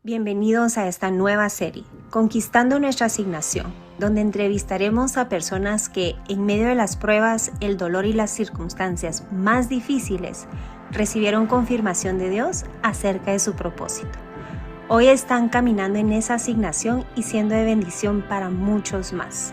Bienvenidos a esta nueva serie, Conquistando nuestra asignación, donde entrevistaremos a personas que, en medio de las pruebas, el dolor y las circunstancias más difíciles, recibieron confirmación de Dios acerca de su propósito. Hoy están caminando en esa asignación y siendo de bendición para muchos más.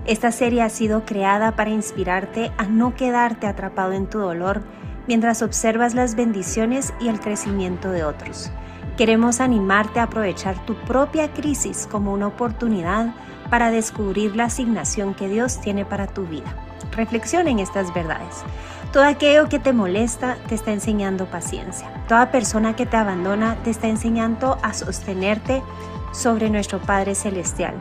Esta serie ha sido creada para inspirarte a no quedarte atrapado en tu dolor mientras observas las bendiciones y el crecimiento de otros. Queremos animarte a aprovechar tu propia crisis como una oportunidad para descubrir la asignación que Dios tiene para tu vida. Reflexiona en estas verdades. Todo aquello que te molesta te está enseñando paciencia. Toda persona que te abandona te está enseñando a sostenerte sobre nuestro Padre Celestial.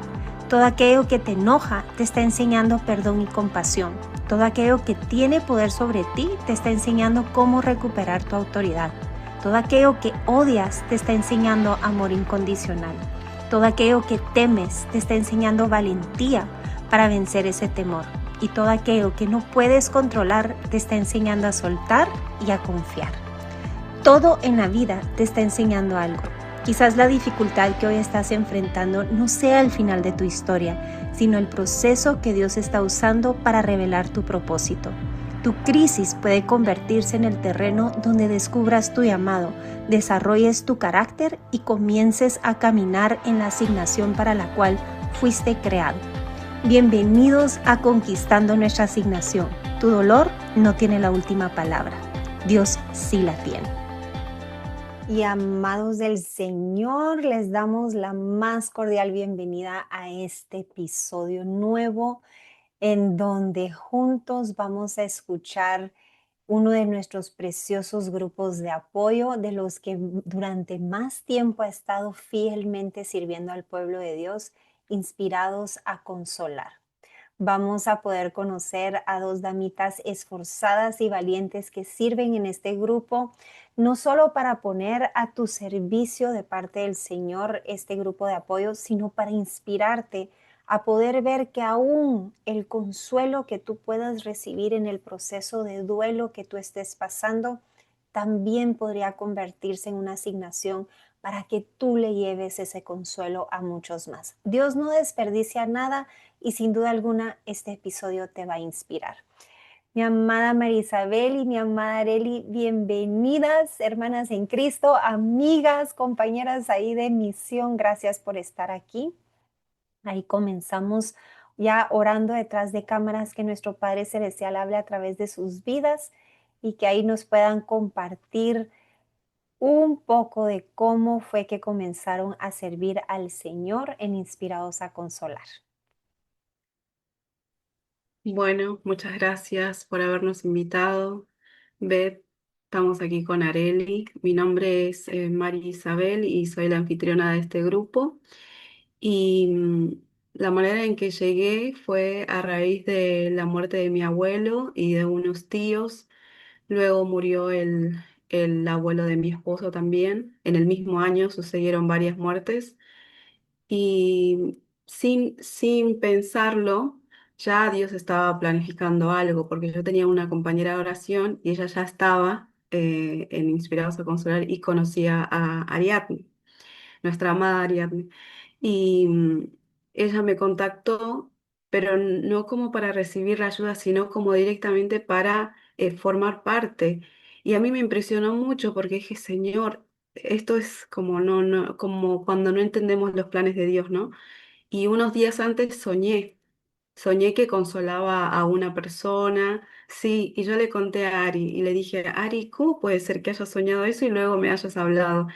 Todo aquello que te enoja te está enseñando perdón y compasión. Todo aquello que tiene poder sobre ti te está enseñando cómo recuperar tu autoridad. Todo aquello que odias te está enseñando amor incondicional. Todo aquello que temes te está enseñando valentía para vencer ese temor. Y todo aquello que no puedes controlar te está enseñando a soltar y a confiar. Todo en la vida te está enseñando algo. Quizás la dificultad que hoy estás enfrentando no sea el final de tu historia, sino el proceso que Dios está usando para revelar tu propósito. Tu crisis puede convertirse en el terreno donde descubras tu llamado, desarrolles tu carácter y comiences a caminar en la asignación para la cual fuiste creado. Bienvenidos a Conquistando nuestra asignación. Tu dolor no tiene la última palabra. Dios sí la tiene. Y amados del Señor, les damos la más cordial bienvenida a este episodio nuevo en donde juntos vamos a escuchar uno de nuestros preciosos grupos de apoyo, de los que durante más tiempo ha estado fielmente sirviendo al pueblo de Dios, inspirados a consolar. Vamos a poder conocer a dos damitas esforzadas y valientes que sirven en este grupo, no solo para poner a tu servicio de parte del Señor este grupo de apoyo, sino para inspirarte a poder ver que aún el consuelo que tú puedas recibir en el proceso de duelo que tú estés pasando, también podría convertirse en una asignación para que tú le lleves ese consuelo a muchos más. Dios no desperdicia nada y sin duda alguna este episodio te va a inspirar. Mi amada María Isabel y mi amada Areli, bienvenidas, hermanas en Cristo, amigas, compañeras ahí de misión, gracias por estar aquí. Ahí comenzamos ya orando detrás de cámaras que nuestro Padre Celestial hable a través de sus vidas y que ahí nos puedan compartir un poco de cómo fue que comenzaron a servir al Señor en Inspirados a Consolar. Bueno, muchas gracias por habernos invitado. Beth, estamos aquí con Areli. Mi nombre es María Isabel y soy la anfitriona de este grupo. Y la manera en que llegué fue a raíz de la muerte de mi abuelo y de unos tíos. Luego murió el abuelo de mi esposo también. En el mismo año sucedieron varias muertes. Y sin pensarlo, ya Dios estaba planificando algo, porque yo tenía una compañera de oración y ella ya estaba en Inspirados a Consolar y conocía a Ariadne, nuestra amada Ariadne. Y ella me contactó, pero no como para recibir la ayuda, sino como directamente para formar parte. Y a mí me impresionó mucho porque dije, Señor, esto es como como cuando no entendemos los planes de Dios, ¿no? Y unos días antes soñé que consolaba a una persona, sí, y yo le conté a Ari y le dije, Ari, ¿cómo puede ser que hayas soñado eso y luego me hayas hablado?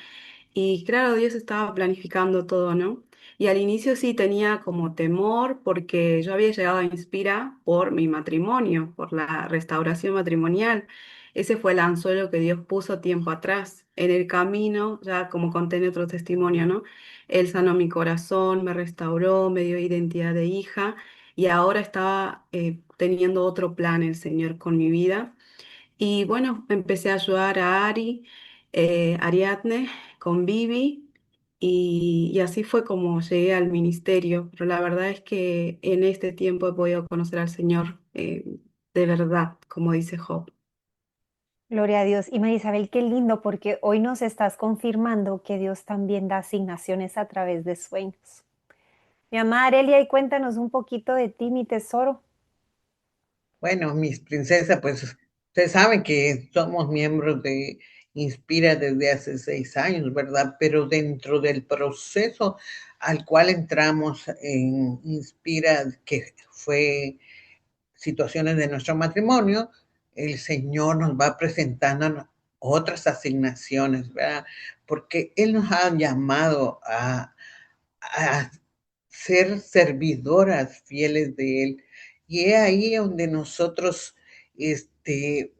Y claro, Dios estaba planificando todo, ¿no? Y al inicio sí tenía como temor porque yo había llegado a Inspira por mi matrimonio, por la restauración matrimonial. Ese fue el anzuelo que Dios puso tiempo atrás. En el camino, ya como conté en otro testimonio, ¿no? Él sanó mi corazón, me restauró, me dio identidad de hija y ahora estaba teniendo otro plan el Señor con mi vida. Y bueno, empecé a ayudar a Ari, Ariadne, con Vivi, y así fue como llegué al ministerio. Pero la verdad es que en este tiempo he podido conocer al Señor de verdad, como dice Job. Gloria a Dios. Y María Isabel, qué lindo porque hoy nos estás confirmando que Dios también da asignaciones a través de sueños. Mi amada Arelia, y cuéntanos un poquito de ti, mi tesoro. Bueno, mis princesas, pues ustedes saben que somos miembros de Inspira desde hace 6 años, ¿verdad? Pero dentro del proceso al cual entramos en Inspira, que fue situaciones de nuestro matrimonio, el Señor nos va presentando otras asignaciones, ¿verdad? Porque Él nos ha llamado a ser servidoras fieles de Él. Y es ahí donde nosotros este,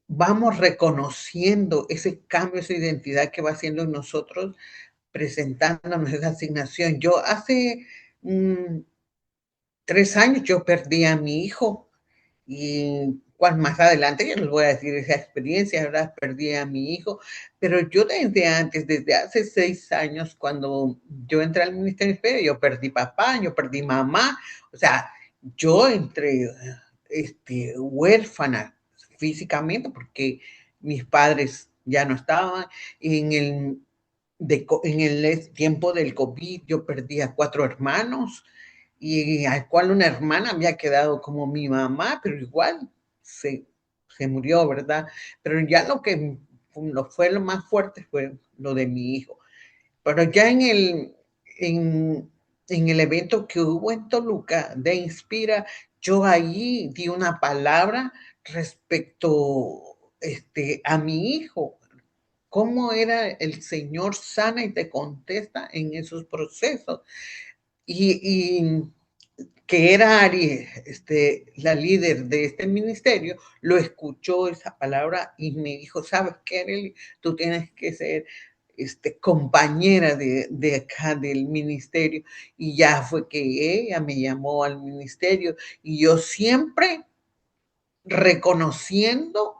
vamos reconociendo ese cambio, esa identidad que va haciendo en nosotros, presentándonos esa asignación. Yo hace 3 años yo perdí a mi hijo y cual más adelante yo les voy a decir esa experiencia, ¿verdad? Perdí a mi hijo, pero yo desde antes, desde hace 6 años, cuando yo entré al Ministerio de Fe, yo perdí papá, yo perdí mamá, o sea, yo entré huérfana físicamente porque mis padres ya no estaban. En el, en el tiempo del COVID yo perdí a 4 hermanos y al cual una hermana había quedado como mi mamá, pero igual se, se murió, ¿verdad? Pero ya lo fue lo más fuerte fue lo de mi hijo. Pero ya en, en el evento que hubo en Toluca de Inspira, yo ahí di una palabra respecto a mi hijo, cómo era el Señor sana y te contesta en esos procesos. Y que era Ari, la líder de este ministerio, lo escuchó esa palabra y me dijo, ¿sabes qué, Arely? Tú tienes que ser compañera de acá del ministerio. Y ya fue que ella me llamó al ministerio y yo siempre reconociendo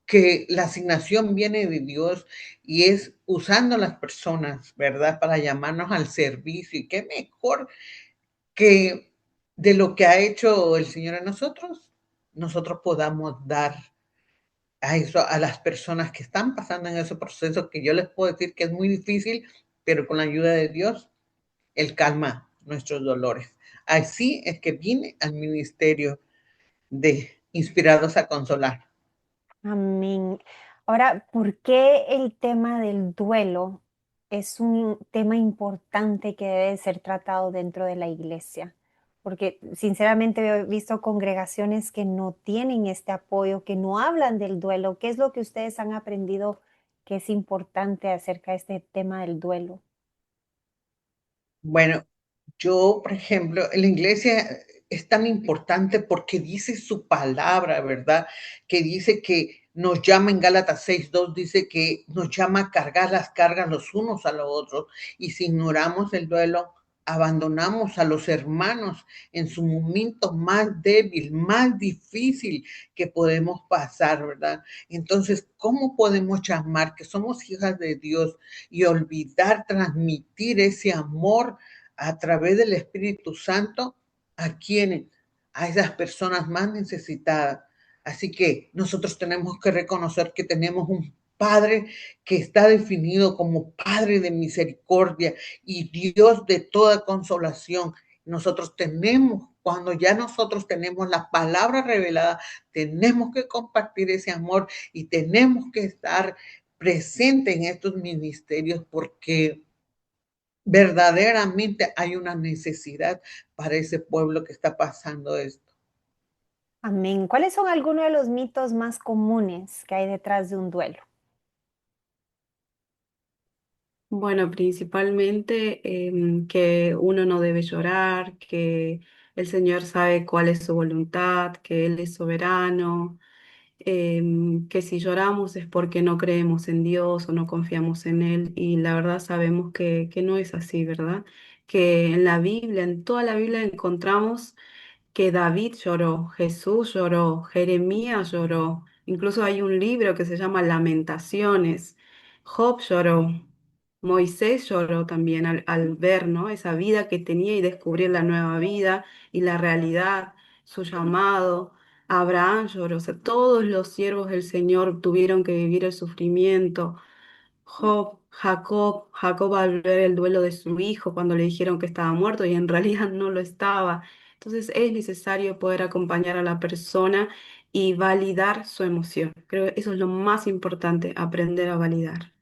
que la asignación viene de Dios y es usando las personas, ¿verdad? Para llamarnos al servicio. Y qué mejor que de lo que ha hecho el Señor en nosotros, nosotros podamos dar a eso, a las personas que están pasando en ese proceso, que yo les puedo decir que es muy difícil, pero con la ayuda de Dios, Él calma nuestros dolores. Así es que vine al ministerio de Inspirados a Consolar. Amén. Ahora, ¿por qué el tema del duelo es un tema importante que debe ser tratado dentro de la iglesia? Porque sinceramente he visto congregaciones que no tienen este apoyo, que no hablan del duelo. ¿Qué es lo que ustedes han aprendido que es importante acerca de este tema del duelo? Bueno, yo, por ejemplo, en la iglesia es tan importante porque dice su palabra, ¿verdad? Que dice que nos llama en Gálatas 6:2, dice que nos llama a cargar las cargas los unos a los otros. Y si ignoramos el duelo, abandonamos a los hermanos en su momento más débil, más difícil que podemos pasar, ¿verdad? Entonces, ¿cómo podemos llamar que somos hijas de Dios y olvidar transmitir ese amor a través del Espíritu Santo a quienes, a esas personas más necesitadas? Así que nosotros tenemos que reconocer que tenemos un Padre que está definido como Padre de misericordia y Dios de toda consolación. Nosotros tenemos, cuando ya nosotros tenemos la palabra revelada, tenemos que compartir ese amor y tenemos que estar presente en estos ministerios porque verdaderamente hay una necesidad para ese pueblo que está pasando esto. Amén. ¿Cuáles son algunos de los mitos más comunes que hay detrás de un duelo? Bueno, principalmente que uno no debe llorar, que el Señor sabe cuál es su voluntad, que Él es soberano, que si lloramos es porque no creemos en Dios o no confiamos en Él, y la verdad sabemos que no es así, ¿verdad? Que en la Biblia, en toda la Biblia encontramos que David lloró, Jesús lloró, Jeremías lloró, incluso hay un libro que se llama Lamentaciones, Job lloró, Moisés lloró también al ver, ¿no? Esa vida que tenía y descubrir la nueva vida y la realidad, su llamado. Abraham lloró, o sea, todos los siervos del Señor tuvieron que vivir el sufrimiento. Jacob al ver el duelo de su hijo cuando le dijeron que estaba muerto y en realidad no lo estaba. Entonces es necesario poder acompañar a la persona y validar su emoción. Creo que eso es lo más importante, aprender a validar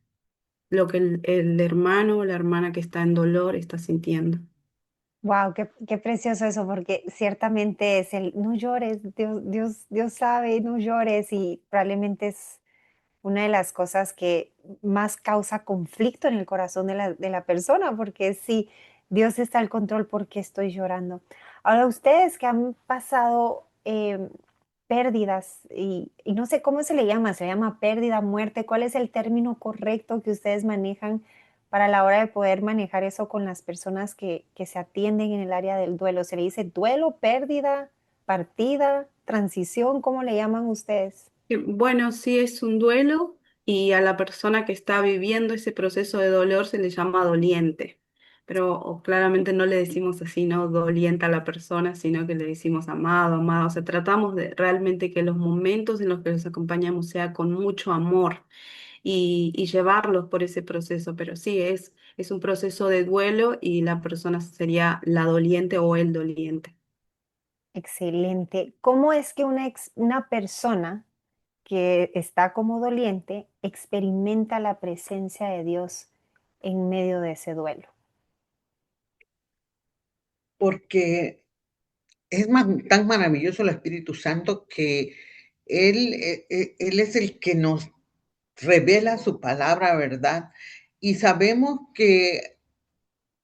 lo que el hermano o la hermana que está en dolor está sintiendo. Wow, qué precioso eso, porque ciertamente es el no llores, Dios sabe, no llores, y probablemente es una de las cosas que más causa conflicto en el corazón de la persona, porque si Dios está al control, ¿por qué estoy llorando? Ahora, ustedes que han pasado pérdidas, y no sé cómo se le llama pérdida, muerte, ¿cuál es el término correcto que ustedes manejan para la hora de poder manejar eso con las personas que se atienden en el área del duelo? ¿Se le dice duelo, pérdida, partida, transición? ¿Cómo le llaman ustedes? Bueno, sí es un duelo y a la persona que está viviendo ese proceso de dolor se le llama doliente, pero claramente no le decimos así, no doliente a la persona, sino que le decimos amado, amado. O sea, tratamos de realmente que los momentos en los que los acompañamos sea con mucho amor y llevarlos por ese proceso, pero sí es un proceso de duelo y la persona sería la doliente o el doliente. Excelente. ¿Cómo es que una persona que está como doliente experimenta la presencia de Dios en medio de ese duelo? Porque es tan maravilloso el Espíritu Santo que Él es el que nos revela su palabra, ¿verdad? Y sabemos que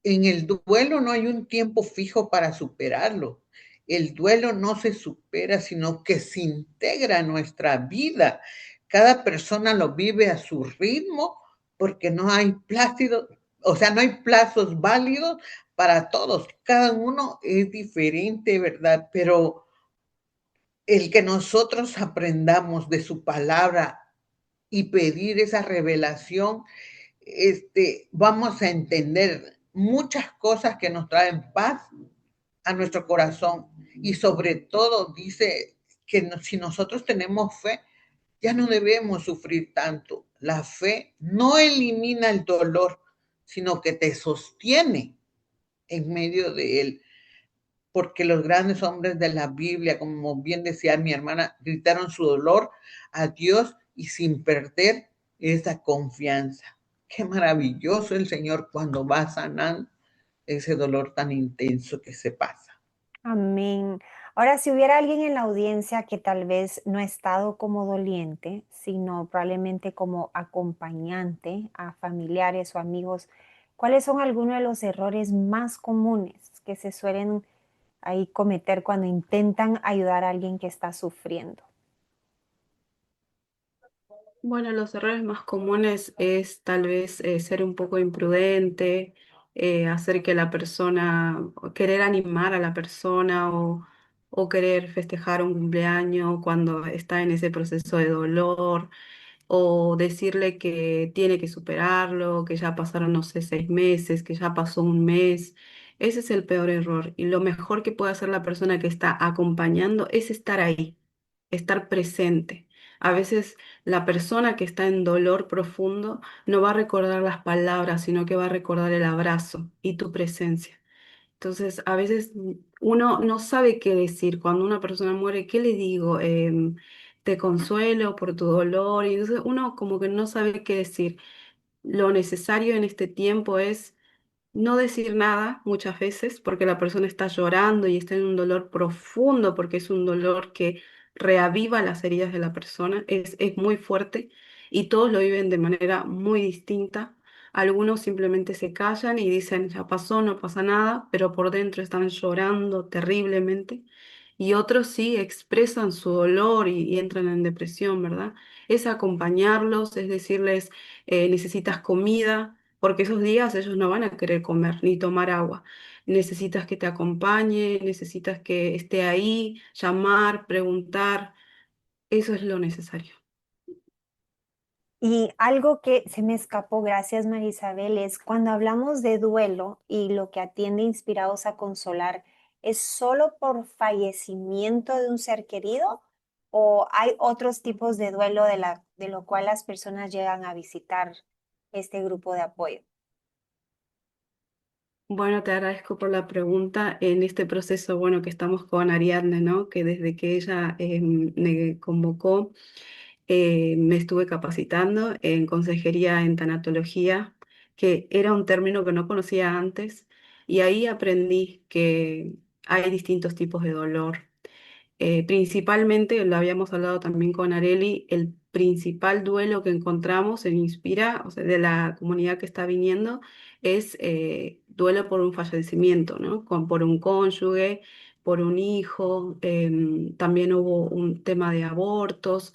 en el duelo no hay un tiempo fijo para superarlo. El duelo no se supera, sino que se integra a nuestra vida. Cada persona lo vive a su ritmo porque no hay plácido, o sea, no hay plazos válidos para todos. Cada uno es diferente, ¿verdad? Pero el que nosotros aprendamos de su palabra y pedir esa revelación, vamos a entender muchas cosas que nos traen paz a nuestro corazón. Y sobre todo dice que si nosotros tenemos fe, ya no debemos sufrir tanto. La fe no elimina el dolor, sino que te sostiene en medio de él. Porque los grandes hombres de la Biblia, como bien decía mi hermana, gritaron su dolor a Dios y sin perder esa confianza. Qué maravilloso el Señor cuando va sanando ese dolor tan intenso que se pasa. Amén. Ahora, si hubiera alguien en la audiencia que tal vez no ha estado como doliente, sino probablemente como acompañante a familiares o amigos, ¿cuáles son algunos de los errores más comunes que se suelen ahí cometer cuando intentan ayudar a alguien que está sufriendo? Bueno, los errores más comunes es tal vez ser un poco imprudente, hacer que la persona, o querer animar a la persona o querer festejar un cumpleaños cuando está en ese proceso de dolor o decirle que tiene que superarlo, que ya pasaron, no sé, 6 meses, que ya pasó un mes. Ese es el peor error. Y lo mejor que puede hacer la persona que está acompañando es estar ahí, estar presente. A veces la persona que está en dolor profundo no va a recordar las palabras, sino que va a recordar el abrazo y tu presencia. Entonces, a veces uno no sabe qué decir. Cuando una persona muere, ¿qué le digo? Te consuelo por tu dolor. Y entonces uno como que no sabe qué decir. Lo necesario en este tiempo es no decir nada muchas veces porque la persona está llorando y está en un dolor profundo porque es un dolor que reaviva las heridas de la persona, es muy fuerte y todos lo viven de manera muy distinta. Algunos simplemente se callan y dicen, ya pasó, no pasa nada, pero por dentro están llorando terriblemente. Y otros sí expresan su dolor y entran en depresión, ¿verdad? Es acompañarlos, es decirles, necesitas comida porque esos días ellos no van a querer comer ni tomar agua. Necesitas que te acompañe, necesitas que esté ahí, llamar, preguntar. Eso es lo necesario. Y algo que se me escapó, gracias María Isabel, es cuando hablamos de duelo y lo que atiende Inspirados a Consolar, ¿es solo por fallecimiento de un ser querido ¿O hay otros tipos de duelo de lo cual las personas llegan a visitar este grupo de apoyo? Bueno, te agradezco por la pregunta. En este proceso, bueno, que estamos con Ariadne, ¿no? Que desde que ella me convocó, me estuve capacitando en consejería en tanatología, que era un término que no conocía antes, y ahí aprendí que hay distintos tipos de dolor. Principalmente, lo habíamos hablado también con Areli, el principal duelo que encontramos en Inspira, o sea, de la comunidad que está viniendo, es duelo por un fallecimiento, ¿no? Por un cónyuge, por un hijo, también hubo un tema de abortos,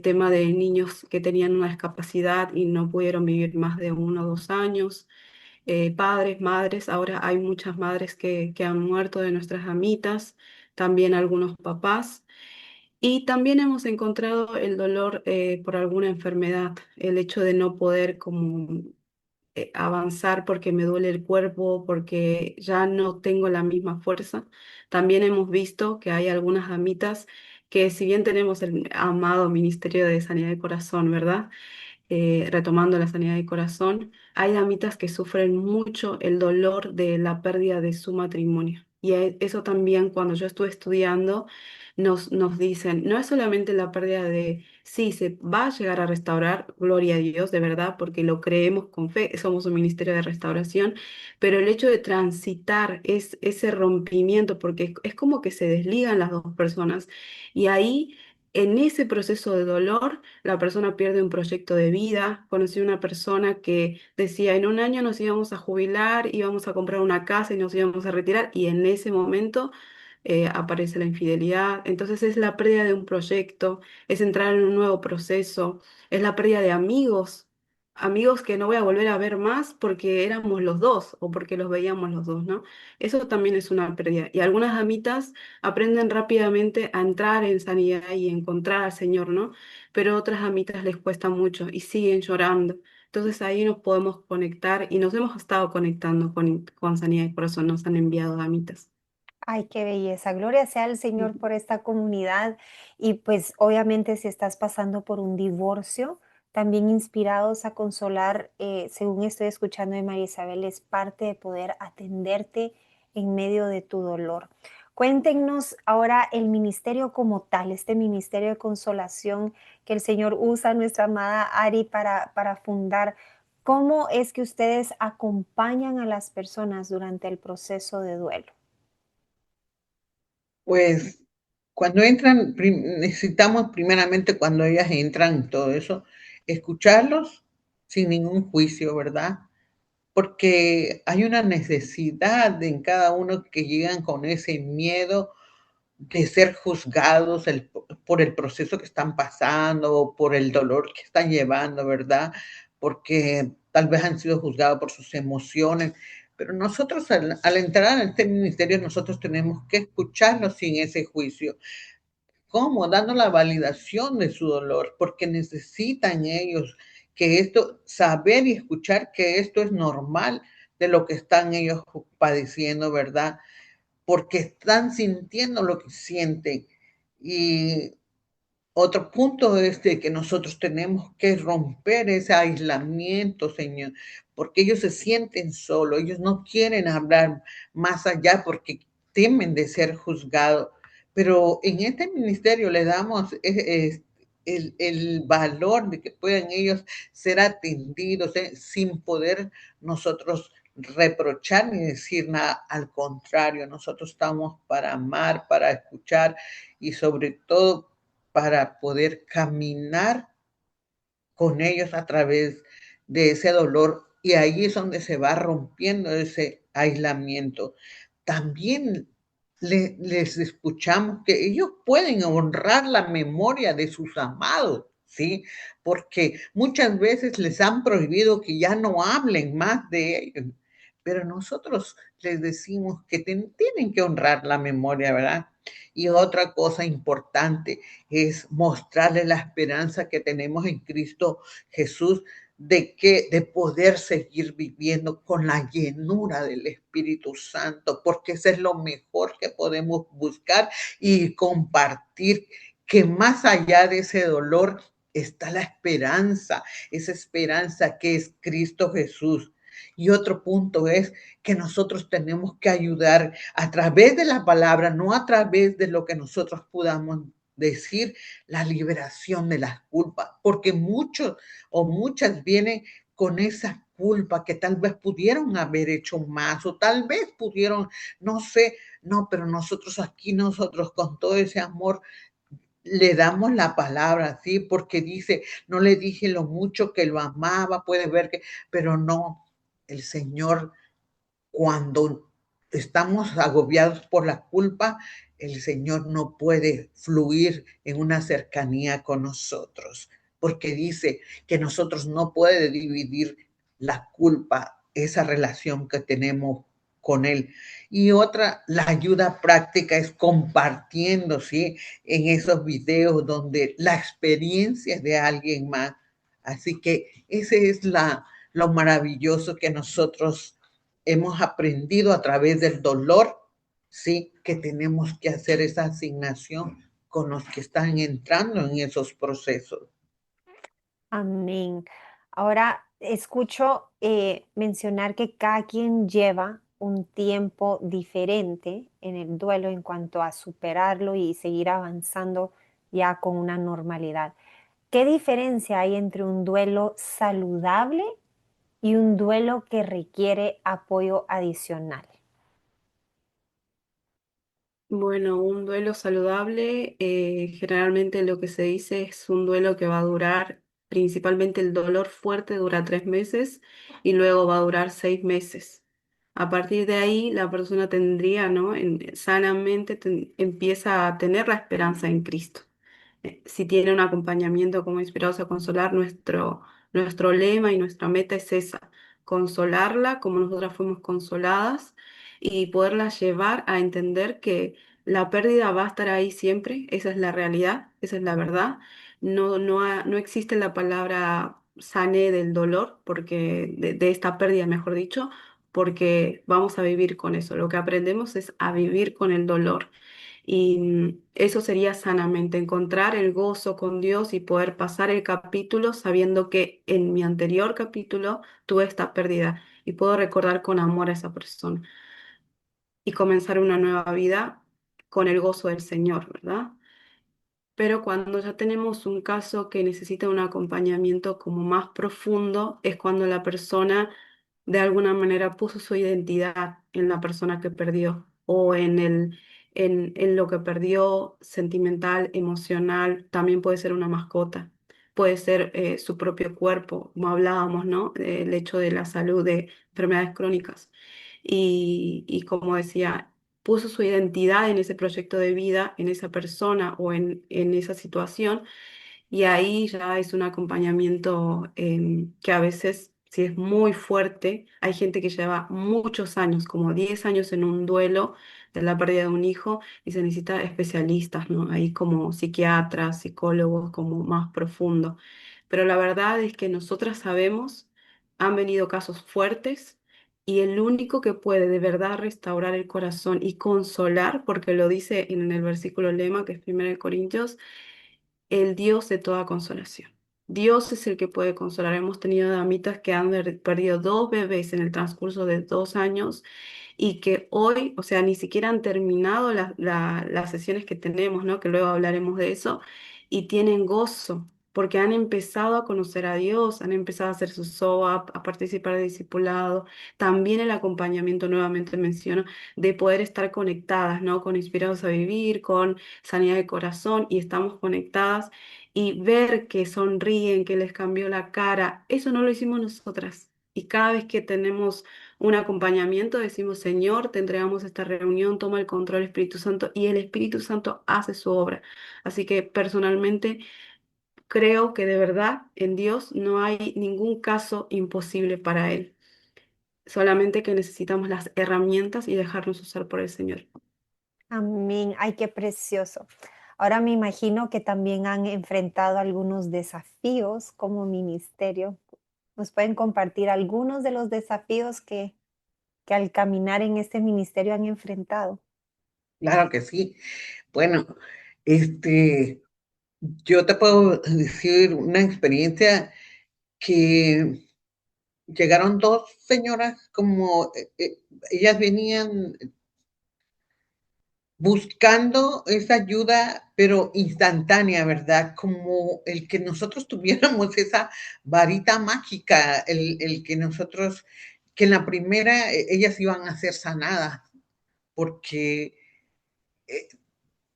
tema de niños que tenían una discapacidad y no pudieron vivir más de 1 o 2 años, padres, madres, ahora hay muchas madres que han muerto de nuestras amitas, también algunos papás. Y también hemos encontrado el dolor por alguna enfermedad, el hecho de no poder como avanzar porque me duele el cuerpo, porque ya no tengo la misma fuerza. También hemos visto que hay algunas amitas que si bien tenemos el amado Ministerio de Sanidad del Corazón, ¿verdad? Retomando la sanidad del corazón, hay damitas que sufren mucho el dolor de la pérdida de su matrimonio. Y eso también cuando yo estuve estudiando nos dicen, no es solamente la pérdida de, sí, se va a llegar a restaurar, gloria a Dios, de verdad, porque lo creemos con fe, somos un ministerio de restauración, pero el hecho de transitar ese rompimiento, porque es como que se desligan las dos personas, y ahí, en ese proceso de dolor, la persona pierde un proyecto de vida. Conocí una persona que decía, en un año nos íbamos a jubilar, íbamos a comprar una casa y nos íbamos a retirar, y en ese momento aparece la infidelidad. Entonces es la pérdida de un proyecto, es entrar en un nuevo proceso, es la pérdida de amigos, amigos que no voy a volver a ver más porque éramos los dos o porque los veíamos los dos, ¿no? Eso también es una pérdida. Y algunas amitas aprenden rápidamente a entrar en sanidad y encontrar al Señor, ¿no? Pero otras amitas les cuesta mucho y siguen llorando. Entonces ahí nos podemos conectar y nos hemos estado conectando con Sanidad de Corazón, nos han enviado amitas. Ay, qué belleza. Gloria sea al Señor por esta comunidad y pues obviamente si estás pasando por un divorcio, también inspirados a consolar, según estoy escuchando de María Isabel, es parte de poder atenderte en medio de tu dolor. Cuéntenos ahora el ministerio como tal, este ministerio de consolación que el Señor usa a nuestra amada Ari para fundar. ¿Cómo es que ustedes acompañan a las personas durante el proceso de duelo? Pues cuando entran, necesitamos primeramente cuando ellas entran, todo eso, escucharlos sin ningún juicio, ¿verdad? Porque hay una necesidad en cada uno que llegan con ese miedo de ser juzgados por el proceso que están pasando o por el dolor que están llevando, ¿verdad? Porque tal vez han sido juzgados por sus emociones, pero nosotros al entrar en este ministerio, nosotros tenemos que escucharlos sin ese juicio. ¿Cómo? Dando la validación de su dolor, porque necesitan ellos que esto, saber y escuchar que esto es normal de lo que están ellos padeciendo, ¿verdad? Porque están sintiendo lo que sienten. Y otro punto es de que nosotros tenemos que romper ese aislamiento, Señor, porque ellos se sienten solos, ellos no quieren hablar más allá porque temen de ser juzgados. Pero en este ministerio le damos el valor de que puedan ellos ser atendidos sin poder nosotros reprochar ni decir nada. Al contrario, nosotros estamos para amar, para escuchar y sobre todo para poder caminar con ellos a través de ese dolor. Y ahí es donde se va rompiendo ese aislamiento. También les escuchamos que ellos pueden honrar la memoria de sus amados, ¿sí? Porque muchas veces les han prohibido que ya no hablen más de ellos, pero nosotros les decimos que tienen que honrar la memoria, ¿verdad? Y otra cosa importante es mostrarle la esperanza que tenemos en Cristo Jesús de poder seguir viviendo con la llenura del Espíritu Santo, porque eso es lo mejor que podemos buscar y compartir que más allá de ese dolor está la esperanza, esa esperanza que es Cristo Jesús. Y otro punto es que nosotros tenemos que ayudar a través de la palabra, no a través de lo que nosotros podamos decir, la liberación de las culpas, porque muchos o muchas vienen con esa culpa que tal vez pudieron haber hecho más o tal vez pudieron, no sé, no, pero nosotros aquí, nosotros con todo ese amor le damos la palabra, sí, porque dice, no le dije lo mucho que lo amaba, puede ver que, pero no, el Señor, cuando estamos agobiados por la culpa, el Señor no puede fluir en una cercanía con nosotros, porque dice que nosotros no puede dividir la culpa, esa relación que tenemos con Él. Y otra, la ayuda práctica es compartiendo, ¿sí? En esos videos donde la experiencia es de alguien más. Así que ese es lo maravilloso que nosotros hemos aprendido a través del dolor, sí, que tenemos que hacer esa asignación con los que están entrando en esos procesos. Amén. Ahora escucho mencionar que cada quien lleva un tiempo diferente en el duelo en cuanto a superarlo y seguir avanzando ya con una normalidad. ¿Qué diferencia hay entre un duelo saludable y un duelo que requiere apoyo adicional? Bueno, un duelo saludable, generalmente lo que se dice es un duelo que va a durar, principalmente el dolor fuerte dura 3 meses y luego va a durar 6 meses. A partir de ahí, la persona tendría, ¿no? Sanamente empieza a tener la esperanza en Cristo. Si tiene un acompañamiento como Inspirados a Consolar, nuestro lema y nuestra meta es esa, consolarla como nosotras fuimos consoladas y poderla llevar a entender que la pérdida va a estar ahí siempre, esa es la realidad, esa es la verdad. No existe la palabra sane del dolor, porque de esta pérdida, mejor dicho, porque vamos a vivir con eso. Lo que aprendemos es a vivir con el dolor. Y eso sería sanamente, encontrar el gozo con Dios y poder pasar el capítulo sabiendo que en mi anterior capítulo tuve esta pérdida y puedo recordar con amor a esa persona y comenzar una nueva vida con el gozo del Señor, ¿verdad? Pero cuando ya tenemos un caso que necesita un acompañamiento como más profundo, es cuando la persona de alguna manera puso su identidad en la persona que perdió o en lo que perdió sentimental, emocional, también puede ser una mascota, puede ser su propio cuerpo, como hablábamos, ¿no? El hecho de la salud de enfermedades crónicas. Y como decía, puso su identidad en ese proyecto de vida, en esa persona o en esa situación, y ahí ya es un acompañamiento que a veces, si es muy fuerte, hay gente que lleva muchos años, como 10 años en un duelo de la pérdida de un hijo, y se necesita especialistas, ¿no? Ahí como psiquiatras, psicólogos, como más profundo. Pero la verdad es que nosotras sabemos, han venido casos fuertes. Y el único que puede de verdad restaurar el corazón y consolar, porque lo dice en el versículo lema, que es 1 Corintios, el Dios de toda consolación. Dios es el que puede consolar. Hemos tenido damitas que han perdido 2 bebés en el transcurso de 2 años y que hoy, o sea, ni siquiera han terminado las sesiones que tenemos, ¿no? Que luego hablaremos de eso, y tienen gozo. Porque han empezado a conocer a Dios, han empezado a hacer su SOAP, a participar de discipulado, también el acompañamiento, nuevamente menciono, de poder estar conectadas, ¿no? Con Inspirados a Vivir, con Sanidad de Corazón, y estamos conectadas, y ver que sonríen, que les cambió la cara, eso no lo hicimos nosotras. Y cada vez que tenemos un acompañamiento, decimos, Señor, te entregamos esta reunión, toma el control Espíritu Santo, y el Espíritu Santo hace su obra. Así que personalmente creo que de verdad en Dios no hay ningún caso imposible para Él. Solamente que necesitamos las herramientas y dejarnos usar por el Señor. Amén. Ay, qué precioso. Ahora me imagino que también han enfrentado algunos desafíos como ministerio. ¿Nos pueden compartir algunos de los desafíos que al caminar en este ministerio han enfrentado? Claro que sí. Bueno, este, Yo te puedo decir una experiencia que llegaron dos señoras como ellas venían buscando esa ayuda, pero instantánea, ¿verdad? Como el que nosotros tuviéramos esa varita mágica, el que nosotros, que en la primera ellas iban a ser sanadas, porque eh,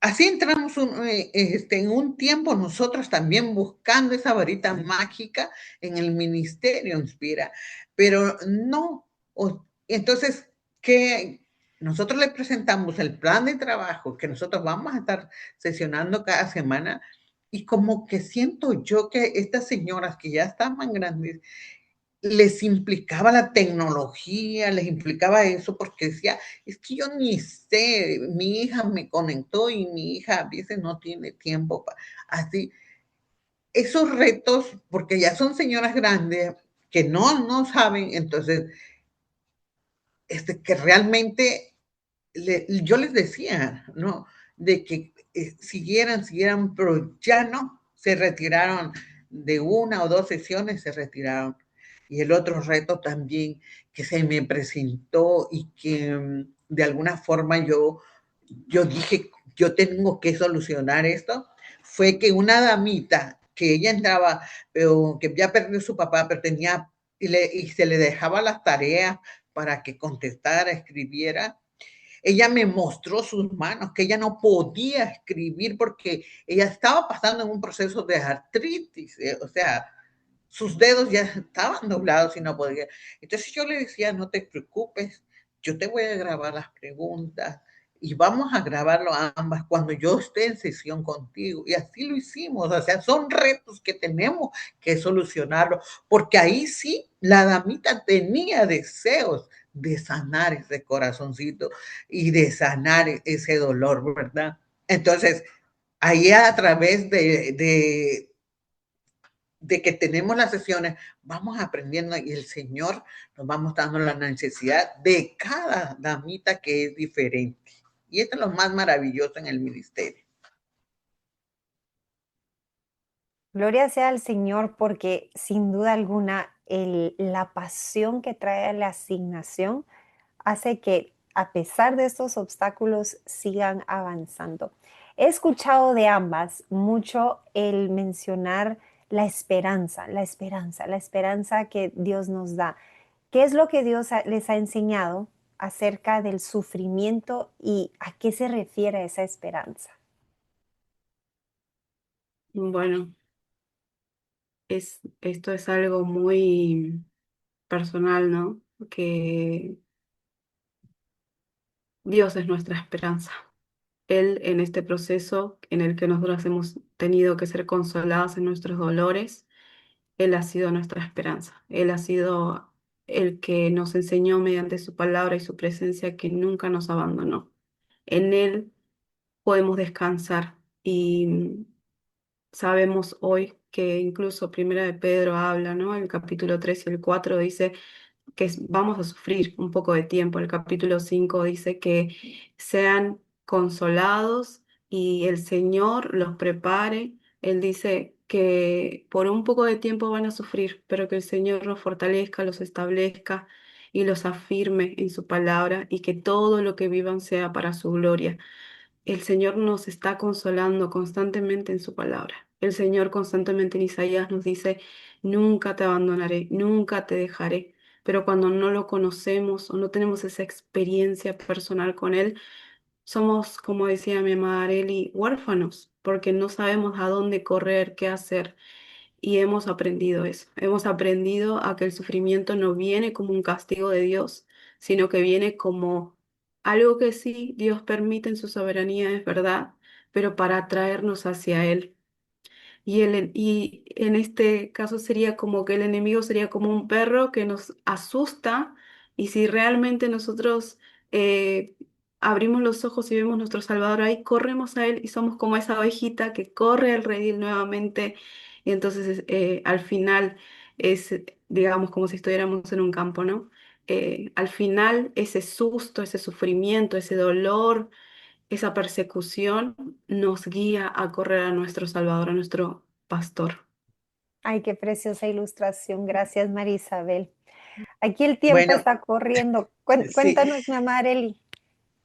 así entramos en un tiempo nosotros también buscando esa varita mágica en el ministerio Inspira, pero no. Entonces, ¿qué? Nosotros le presentamos el plan de trabajo que nosotros vamos a estar sesionando cada semana y como que siento yo que estas señoras que ya estaban grandes les implicaba la tecnología, les implicaba eso, porque decía, es que yo ni sé, mi hija me conectó y mi hija a veces no tiene tiempo para así. Esos retos, porque ya son señoras grandes que no saben, entonces, que realmente yo les decía, ¿no? De que siguieran, pero ya no, se retiraron de una o dos sesiones, se retiraron. Y el otro reto también que se me presentó y que de alguna forma yo dije, yo tengo que solucionar esto, fue que una damita que ella entraba, pero que ya perdió su papá, pero tenía, y se le dejaba las tareas para que contestara, escribiera, ella me mostró sus manos, que ella no podía escribir porque ella estaba pasando en un proceso de artritis, o sea, sus dedos ya estaban doblados y no podía. Entonces yo le decía, no te preocupes, yo te voy a grabar las preguntas y vamos a grabarlo ambas cuando yo esté en sesión contigo. Y así lo hicimos, o sea, son retos que tenemos que solucionarlo, porque ahí sí la damita tenía deseos de sanar ese corazoncito y de sanar ese dolor, ¿verdad? Entonces, ahí a través de que tenemos las sesiones, vamos aprendiendo y el Señor nos va mostrando la necesidad de cada damita que es diferente. Y esto es lo más maravilloso en el ministerio. Gloria sea al Señor porque sin duda alguna la pasión que trae la asignación hace que a pesar de estos obstáculos sigan avanzando. He escuchado de ambas mucho el mencionar la esperanza, la esperanza, la esperanza que Dios nos da. ¿Qué es lo que Dios les ha enseñado acerca del sufrimiento y a qué se refiere esa esperanza? Bueno, esto es algo muy personal, ¿no? Que Dios es nuestra esperanza. Él en este proceso en el que nosotros hemos tenido que ser consolados en nuestros dolores, Él ha sido nuestra esperanza. Él ha sido el que nos enseñó mediante su palabra y su presencia que nunca nos abandonó. En Él podemos descansar y sabemos hoy que incluso Primera de Pedro habla, ¿no? El capítulo 3 y el 4 dice que vamos a sufrir un poco de tiempo. El capítulo 5 dice que sean consolados y el Señor los prepare. Él dice que por un poco de tiempo van a sufrir, pero que el Señor los fortalezca, los establezca y los afirme en su palabra y que todo lo que vivan sea para su gloria. El Señor nos está consolando constantemente en su palabra. El Señor constantemente en Isaías nos dice, nunca te abandonaré, nunca te dejaré. Pero cuando no lo conocemos o no tenemos esa experiencia personal con Él, somos, como decía mi amada Areli, huérfanos, porque no sabemos a dónde correr, qué hacer. Y hemos aprendido eso. Hemos aprendido a que el sufrimiento no viene como un castigo de Dios, sino que viene como algo que sí Dios permite en su soberanía, es verdad, pero para atraernos hacia Él. Y en este caso sería como que el enemigo sería como un perro que nos asusta y si realmente nosotros eh, abrimos los ojos y vemos nuestro Salvador ahí, corremos a Él y somos como esa ovejita que corre al redil nuevamente y entonces al final es, digamos, como si estuviéramos en un campo, ¿no? Al final ese susto, ese sufrimiento, ese dolor esa persecución nos guía a correr a nuestro Salvador, a nuestro pastor. Ay, qué preciosa ilustración. Gracias, María Isabel. Aquí el tiempo Bueno, está corriendo. sí. Cuéntanos, mi amada Areli.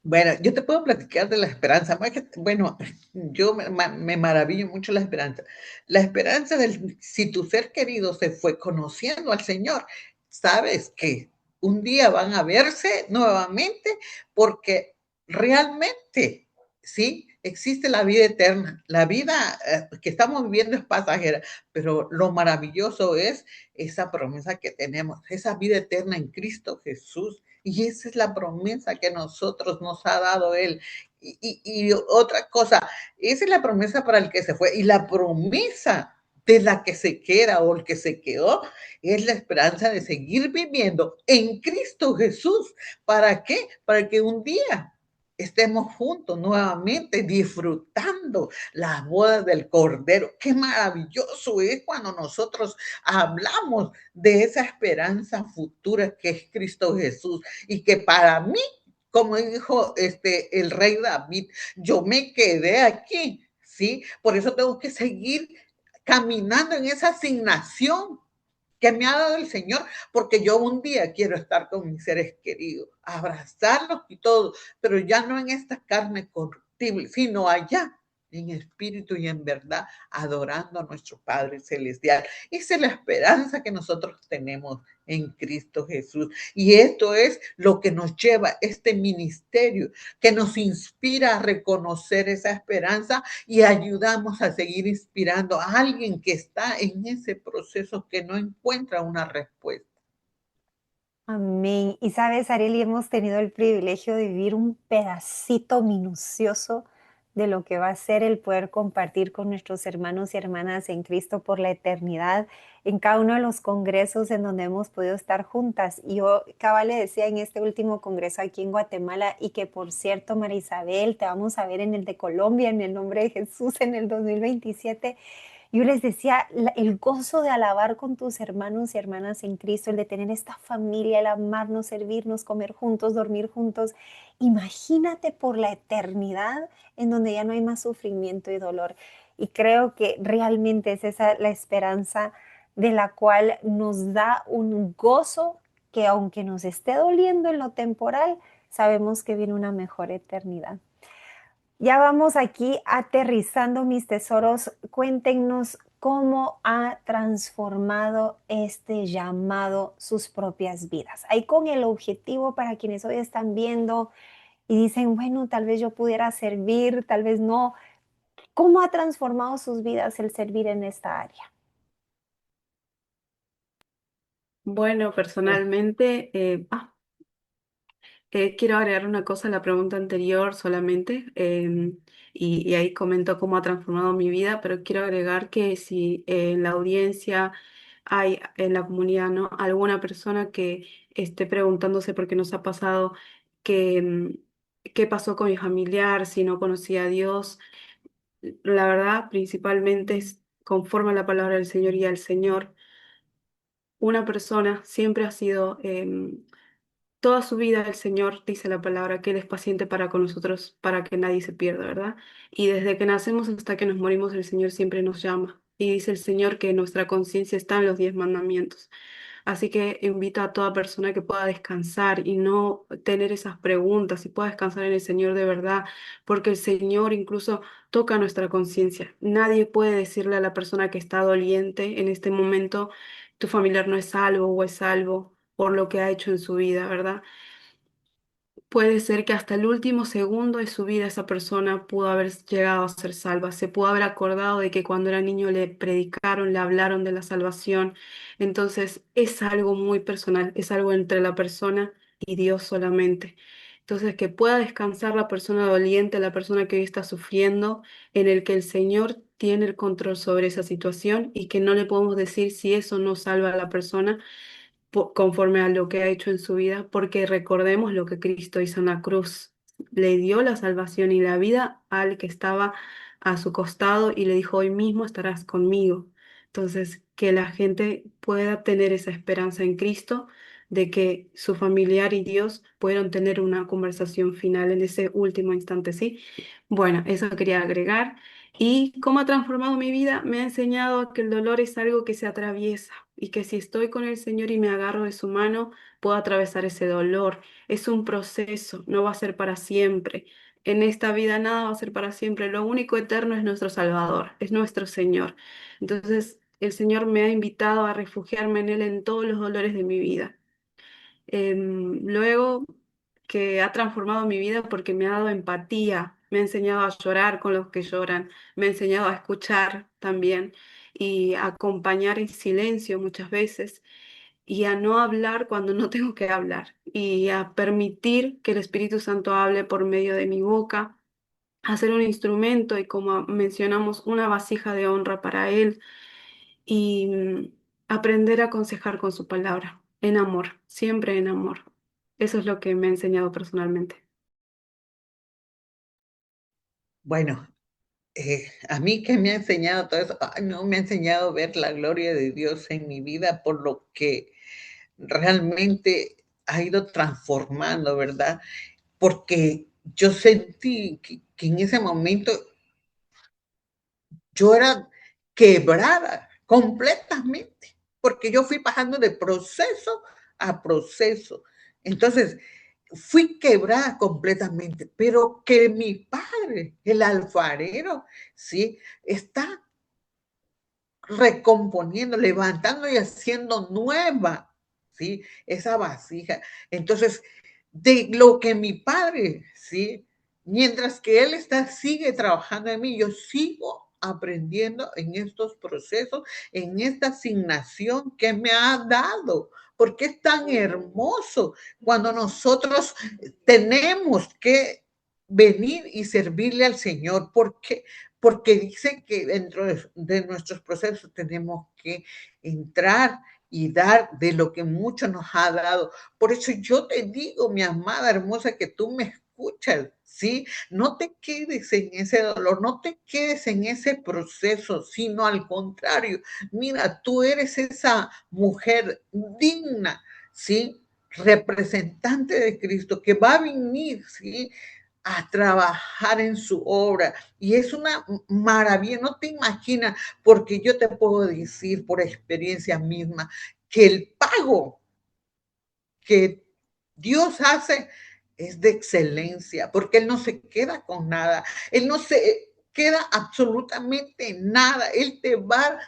Bueno, yo te puedo platicar de la esperanza. Bueno, yo me maravillo mucho la esperanza. La esperanza del, si tu ser querido se fue conociendo al Señor, sabes que un día van a verse nuevamente porque realmente, sí, existe la vida eterna. La vida que estamos viviendo es pasajera, pero lo maravilloso es esa promesa que tenemos, esa vida eterna en Cristo Jesús. Y esa es la promesa que nosotros nos ha dado Él. Y otra cosa, esa es la promesa para el que se fue. Y la promesa de la que se queda o el que se quedó es la esperanza de seguir viviendo en Cristo Jesús. ¿Para qué? Para que un día estemos juntos nuevamente disfrutando las bodas del Cordero. Qué maravilloso es cuando nosotros hablamos de esa esperanza futura que es Cristo Jesús y que para mí, como dijo el rey David, yo me quedé aquí, ¿sí? Por eso tengo que seguir caminando en esa asignación que me ha dado el Señor, porque yo un día quiero estar con mis seres queridos, abrazarlos y todo, pero ya no en esta carne corruptible, sino allá en espíritu y en verdad, adorando a nuestro Padre Celestial. Esa es la esperanza que nosotros tenemos en Cristo Jesús. Y esto es lo que nos lleva este ministerio, que nos inspira a reconocer esa esperanza y ayudamos a seguir inspirando a alguien que está en ese proceso que no encuentra una respuesta. Amén. Y sabes, Areli, hemos tenido el privilegio de vivir un pedacito minucioso de lo que va a ser el poder compartir con nuestros hermanos y hermanas en Cristo por la eternidad en cada uno de los congresos en donde hemos podido estar juntas. Y yo, cabal, le decía en este último congreso aquí en Guatemala, y que por cierto, María Isabel, te vamos a ver en el de Colombia, en el nombre de Jesús, en el 2027. Yo les decía, el gozo de alabar con tus hermanos y hermanas en Cristo, el de tener esta familia, el amarnos, servirnos, comer juntos, dormir juntos. Imagínate por la eternidad en donde ya no hay más sufrimiento y dolor. Y creo que realmente es esa la esperanza de la cual nos da un gozo que, aunque nos esté doliendo en lo temporal, sabemos que viene una mejor eternidad. Ya vamos aquí aterrizando, mis tesoros. Cuéntenos cómo ha transformado este llamado sus propias vidas. Ahí con el objetivo para quienes hoy están viendo y dicen, bueno, tal vez yo pudiera servir, tal vez no. ¿Cómo ha transformado sus vidas el servir en esta área? Bueno, personalmente, quiero agregar una cosa a la pregunta anterior solamente, y ahí comento cómo ha transformado mi vida, pero quiero agregar que si en la audiencia hay en la comunidad, ¿no?, alguna persona que esté preguntándose por qué nos ha pasado, que, qué pasó con mi familiar, si no conocía a Dios, la verdad, principalmente es conforme a la palabra del Señor y al Señor. Una persona siempre ha sido, toda su vida el Señor dice la palabra que Él es paciente para con nosotros, para que nadie se pierda, ¿verdad? Y desde que nacemos hasta que nos morimos, el Señor siempre nos llama. Y dice el Señor que nuestra conciencia está en los 10 mandamientos. Así que invito a toda persona que pueda descansar y no tener esas preguntas y pueda descansar en el Señor de verdad, porque el Señor incluso toca nuestra conciencia. Nadie puede decirle a la persona que está doliente en este momento, tu familiar no es salvo o es salvo por lo que ha hecho en su vida, ¿verdad? Puede ser que hasta el último segundo de su vida esa persona pudo haber llegado a ser salva. Se pudo haber acordado de que cuando era niño le predicaron, le hablaron de la salvación. Entonces es algo muy personal, es algo entre la persona y Dios solamente. Entonces que pueda descansar la persona doliente, la persona que hoy está sufriendo, en el que el Señor tiene el control sobre esa situación y que no le podemos decir si eso no salva a la persona conforme a lo que ha hecho en su vida, porque recordemos lo que Cristo hizo en la cruz. Le dio la salvación y la vida al que estaba a su costado y le dijo, hoy mismo estarás conmigo. Entonces, que la gente pueda tener esa esperanza en Cristo de que su familiar y Dios puedan tener una conversación final en ese último instante, ¿sí? Bueno, eso quería agregar. ¿Y cómo ha transformado mi vida? Me ha enseñado que el dolor es algo que se atraviesa y que si estoy con el Señor y me agarro de su mano, puedo atravesar ese dolor. Es un proceso, no va a ser para siempre. En esta vida nada va a ser para siempre. Lo único eterno es nuestro Salvador, es nuestro Señor. Entonces, el Señor me ha invitado a refugiarme en Él en todos los dolores de mi vida. Luego que ha transformado mi vida porque me ha dado empatía, me ha enseñado a llorar con los que lloran, me ha enseñado a escuchar también y a acompañar en silencio muchas veces y a no hablar cuando no tengo que hablar y a permitir que el Espíritu Santo hable por medio de mi boca, a ser un instrumento y como mencionamos, una vasija de honra para Él y aprender a aconsejar con su palabra, en amor, siempre en amor. Eso es lo que me ha enseñado personalmente. Bueno, a mí que me ha enseñado todo eso, ay, no, me ha enseñado a ver la gloria de Dios en mi vida, por lo que realmente ha ido transformando, ¿verdad? Porque yo sentí que en ese momento yo era quebrada completamente, porque yo fui pasando de proceso a proceso. Entonces, fui quebrada completamente, pero que mi padre, el alfarero, ¿sí? Está recomponiendo, levantando y haciendo nueva, ¿sí? Esa vasija. Entonces, de lo que mi padre, ¿sí? Mientras que él está, sigue trabajando en mí, yo sigo aprendiendo en estos procesos, en esta asignación que me ha dado, porque es tan hermoso cuando nosotros tenemos que venir y servirle al Señor, porque dice que dentro de nuestros procesos tenemos que entrar y dar de lo que mucho nos ha dado. Por eso yo te digo, mi amada hermosa, que tú me escuchas, ¿sí? No te quedes en ese dolor, no te quedes en ese proceso, sino al contrario, mira, tú eres esa mujer digna, ¿sí? Representante de Cristo que va a venir, ¿sí? A trabajar en su obra. Y es una maravilla, no te imaginas, porque yo te puedo decir por experiencia misma que el pago que Dios hace es de excelencia, porque Él no se queda con nada, Él no se queda absolutamente nada, Él te va a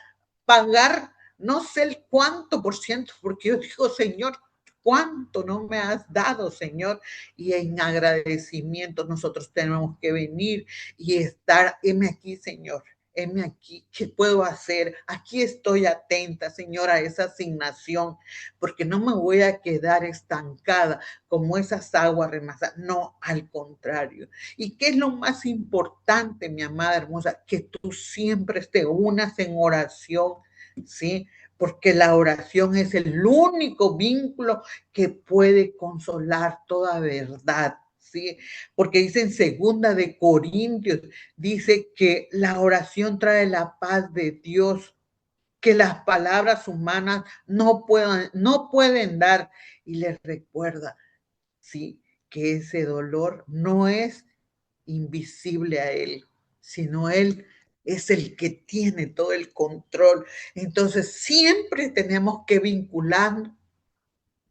pagar no sé el cuánto por ciento, porque yo digo, Señor, cuánto no me has dado, Señor, y en agradecimiento nosotros tenemos que venir y estar, heme aquí, Señor, heme aquí, ¿qué puedo hacer? Aquí estoy atenta, Señor, a esa asignación, porque no me voy a quedar estancada como esas aguas remasadas, no, al contrario. ¿Y qué es lo más importante, mi amada hermosa? Que tú siempre te unas en oración, ¿sí? Porque la oración es el único vínculo que puede consolar toda verdad, ¿sí? Porque dice en segunda de Corintios, dice que la oración trae la paz de Dios, que las palabras humanas no pueden dar. Y les recuerda, ¿sí? Que ese dolor no es invisible a Él, sino Él es el que tiene todo el control. Entonces, siempre tenemos que vincular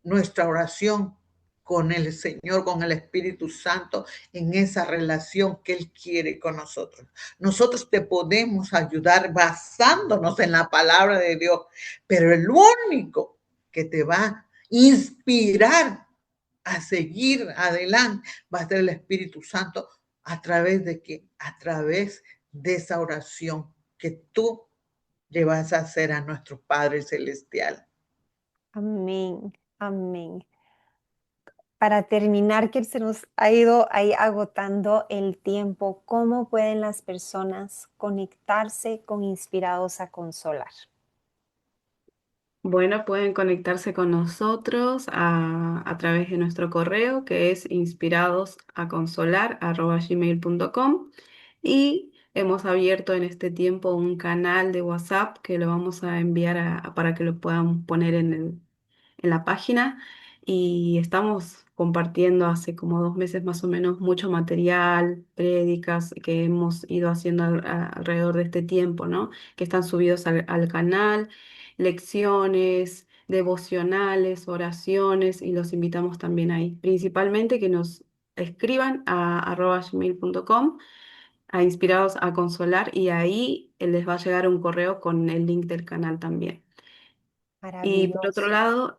nuestra oración con el Señor, con el Espíritu Santo, en esa relación que Él quiere con nosotros. Nosotros te podemos ayudar basándonos en la palabra de Dios, pero el único que te va a inspirar a seguir adelante va a ser el Espíritu Santo a través de que a través de esa oración que tú le vas a hacer a nuestro Padre Celestial. Amén, amén. Para terminar, que se nos ha ido ahí agotando el tiempo, ¿cómo pueden las personas conectarse con Inspirados a Consolar? Bueno, pueden conectarse con nosotros a través de nuestro correo que es inspiradosaconsolar@gmail.com y hemos abierto en este tiempo un canal de WhatsApp que lo vamos a enviar para que lo puedan poner en la página y estamos compartiendo hace como 2 meses más o menos mucho material, prédicas que hemos ido haciendo alrededor de este tiempo, ¿no? Que están subidos al canal, lecciones, devocionales, oraciones y los invitamos también ahí. Principalmente que nos escriban a @gmail.com a Inspirados a Consolar y ahí les va a llegar un correo con el link del canal también. Y por otro Maravilloso. lado,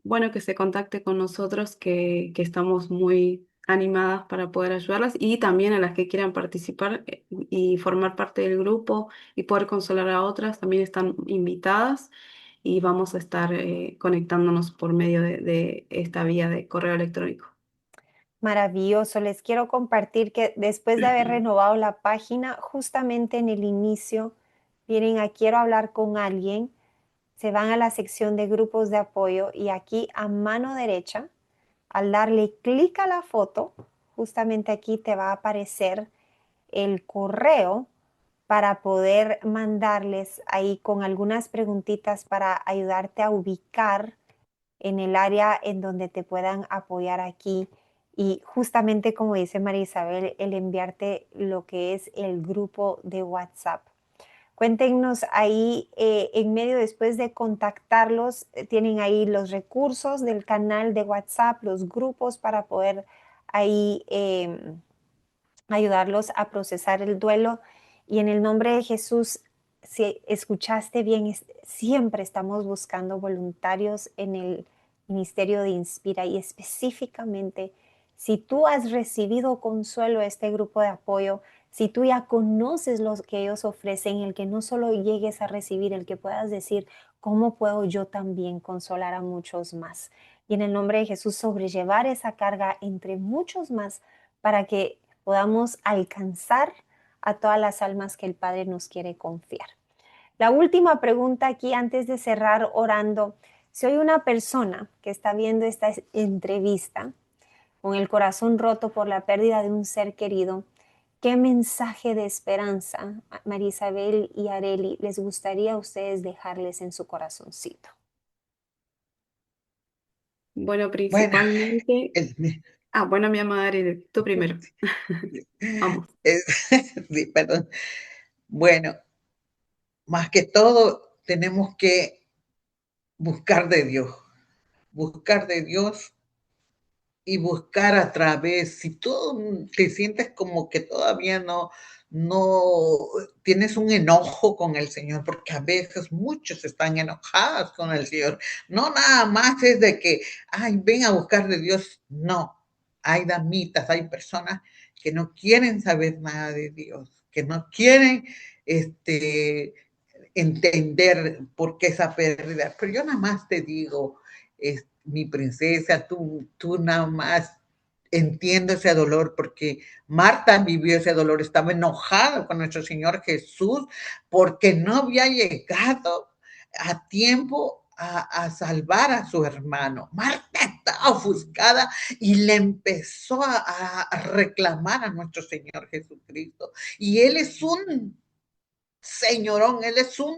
bueno, que se contacte con nosotros, que estamos muy animadas para poder ayudarlas y también a las que quieran participar y formar parte del grupo y poder consolar a otras, también están invitadas y vamos a estar conectándonos por medio de esta vía de correo electrónico. Maravilloso. Les quiero compartir que después de haber renovado la página, justamente en el inicio, vienen a quiero hablar con alguien, se van a la sección de grupos de apoyo y aquí a mano derecha, al darle clic a la foto, justamente aquí te va a aparecer el correo para poder mandarles ahí con algunas preguntitas para ayudarte a ubicar en el área en donde te puedan apoyar aquí. Y justamente como dice María Isabel, el enviarte lo que es el grupo de WhatsApp. Cuéntenos ahí en medio después de contactarlos, tienen ahí los recursos del canal de WhatsApp, los grupos para poder ahí ayudarlos a procesar el duelo. Y en el nombre de Jesús, si escuchaste bien, siempre estamos buscando voluntarios en el Ministerio de Inspira y específicamente si tú has recibido consuelo de este grupo de apoyo, si tú ya conoces lo que ellos ofrecen, el que no solo llegues a recibir, el que puedas decir, ¿cómo puedo yo también consolar a muchos más? Y en el nombre de Jesús, sobrellevar esa carga entre muchos más para que podamos alcanzar a todas las almas que el Padre nos quiere confiar. La última pregunta aquí antes de cerrar orando. Si hay una persona que está viendo esta entrevista con el corazón roto por la pérdida de un ser querido, ¿qué mensaje de esperanza, María Isabel y Areli, les gustaría a ustedes dejarles en su corazoncito? Bueno, Bueno, principalmente, el- bueno, mi amada Arely, tú primero. Vamos. es- sí, perdón. Bueno, más que todo tenemos que buscar de Dios y buscar a través, si tú te sientes como que todavía no tienes un enojo con el Señor, porque a veces muchos están enojados con el Señor, no nada más es de que, ay, ven a buscar de Dios, no, hay damitas, hay personas que no quieren saber nada de Dios, que no quieren entender por qué esa pérdida, pero yo nada más te digo, mi princesa, tú nada más entiendo ese dolor porque Marta vivió ese dolor, estaba enojada con nuestro Señor Jesús porque no había llegado a tiempo a salvar a su hermano. Marta estaba ofuscada y le empezó a reclamar a nuestro Señor Jesucristo. Y Él es un señorón, Él es un,